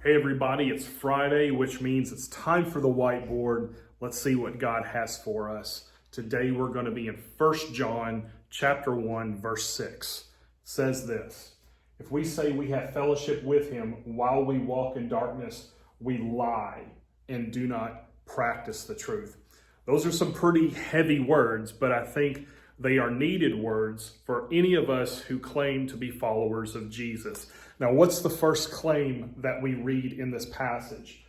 Hey everybody, it's Friday, which means it's time for the whiteboard. Let's see what God has for us. Today we're going to be in 1 John chapter 1, verse 6. It says this: if we say we have fellowship with him while we walk in darkness, we lie and do not practice the truth. Those are some pretty heavy words, but I think they are needed words for any of us who claim to be followers of Jesus. Now, what's the first claim that we read in this passage?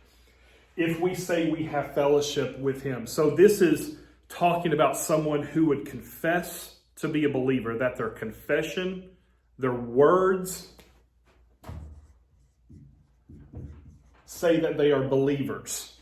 If we say we have fellowship with him. So this is talking about someone who would confess to be a believer, that their confession, their words say that they are believers.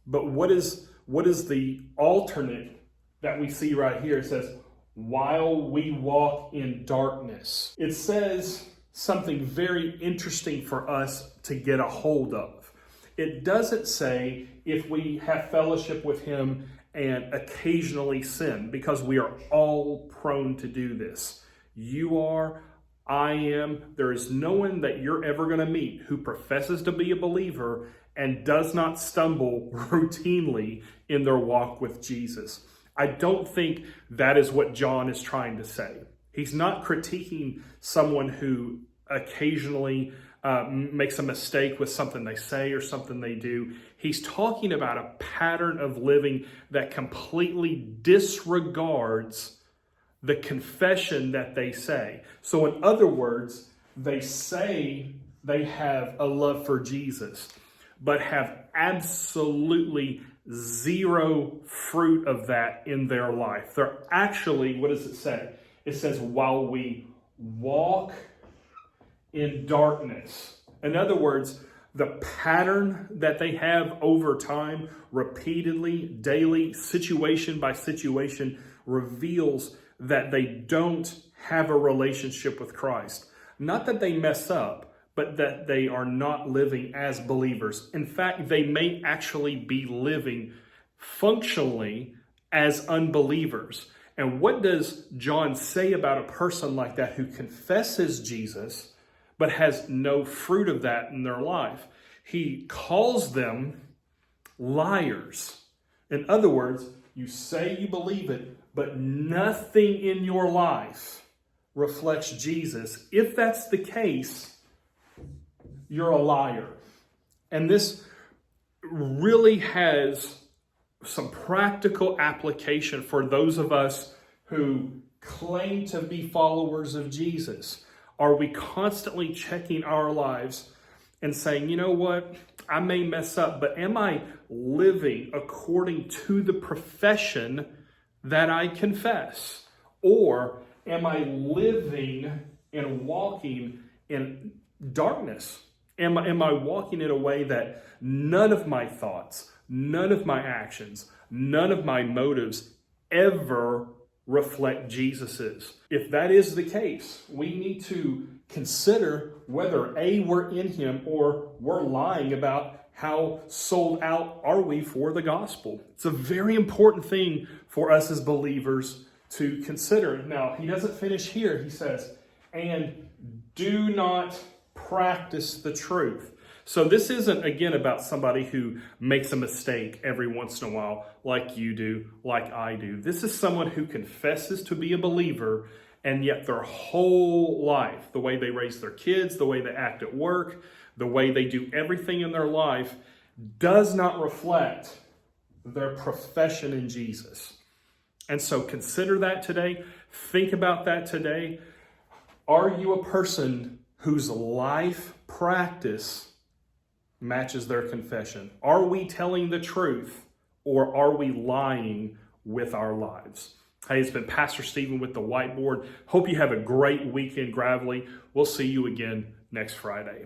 But what is the alternate that we see right here? It says, while we walk in darkness. It says something very interesting for us to get a hold of. It doesn't say if we have fellowship with him and occasionally sin, because we are all prone to do this. You are, I am. There is no one that you're ever going to meet who professes to be a believer and does not stumble routinely in their walk with Jesus. I don't think that is what John is trying to say. He's not critiquing someone who occasionally makes a mistake with something they say or something they do. He's talking about a pattern of living that completely disregards the confession that they say. So in other words, they say they have a love for Jesus, but have absolutely zero fruit of that in their life. They're actually, what does it say? It says, while we walk in darkness. In other words, the pattern that they have over time, repeatedly, daily, situation by situation, reveals that they don't have a relationship with Christ. Not that they mess up, but that they are not living as believers. In fact, they may actually be living functionally as unbelievers. And what does John say about a person like that who confesses Jesus, but has no fruit of that in their life? He calls them liars. In other words, you say you believe it, but nothing in your life reflects Jesus. If that's the case, you're a liar. And this really has some practical application for those of us who claim to be followers of Jesus. Are we constantly checking our lives and saying, you know what, I may mess up, but am I living according to the profession that I confess? Or am I living and walking in darkness? Am I walking in a way that none of my thoughts, none of my actions, none of my motives ever reflect Jesus's? If that is the case, we need to consider whether A, we're in him, or we're lying about how sold out are we for the gospel. It's a very important thing for us as believers to consider. Now, he doesn't finish here. He says, and do not practice the truth. So this isn't, again, about somebody who makes a mistake every once in a while, like you do, like I do. This is someone who confesses to be a believer, and yet their whole life, the way they raise their kids, the way they act at work, the way they do everything in their life, does not reflect their profession in Jesus. And so consider that today. Think about that today. Are you a person whose life practice matches their confession? Are we telling the truth, or are we lying with our lives? Hey, it's been Pastor Stephen with the Whiteboard. Hope you have a great weekend, Gravely. We'll see you again next Friday.